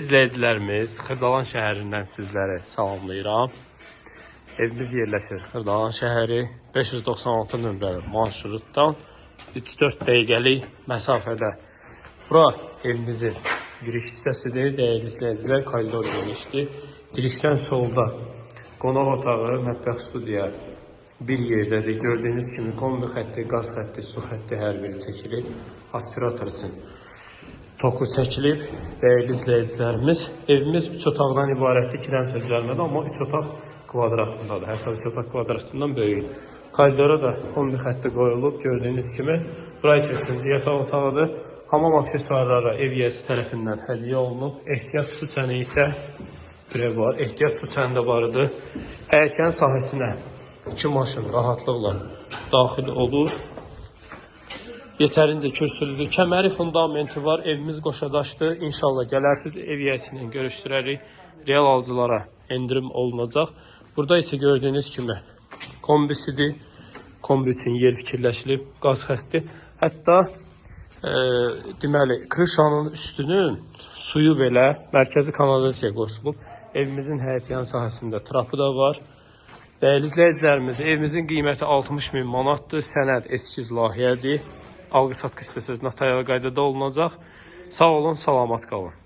İzləyicilərimiz, Xırdalan şəhərindən sizləri salamlayıram. Evimiz yerləşir Xırdalan şəhəri 596 nömrəli marşrutdan 3-4 dəqiqəlik məsafədə. Bura evimizin giriş hissəsidir. Dəyərli izləyicilər, koridor genişdir. Girişdən solda qonaq otağı, mətbəx, studiya bir yerdədir. Gördüyünüz kimi kombi xətti, qaz xətti, su xətti hər biri çəkilib. Aspirator üçün toku çəkilib. Dəyərli izləyicilərimiz, evimiz 3 otaqdan ibarətdir, 2 dənə düzəlmədə, amma 3 otaq kvadratındadır. Hətta 3 otaq kvadratından böyük. Koridora da kombi xətti qoyulub. Gördüyünüz kimi bura isə 3-cü yataq otağıdır. Hamam aksesuarları ev yiyəsi tərəfindən hədiyyə olunub. Ehtiyat su çəni isə var. Ehtiyat su çəni də varıdır. Həyətyanın sahəsinə 2 maşın rahatlıqla daxil olur. Yetərincə kürsülüdür. Kəməri, fundamenti var. Evimiz qoşadaşdır. İnşallah gələrsiz, ev yiyəsindən görüşdürərik. Real alıcılara endirim olunacaq. Burada isə gördüyünüz kimi kombisidir. Kombi üçün yer fikirləşilib. Qaz xətti. Hətta deməli, krişanın üstünün suyu belə mərkəzi kanalizasiyaya qoşulub. Evimizin həyətyan sahəsində trapı da var. Dəyərli izləyicilərimiz, evimizin qiyməti 60.000 manatdır. Sənəd eskiz layihədir. Alqı-satqı istəsəz notarial qaydada olunacaq. Sağ olun, salamat qalın.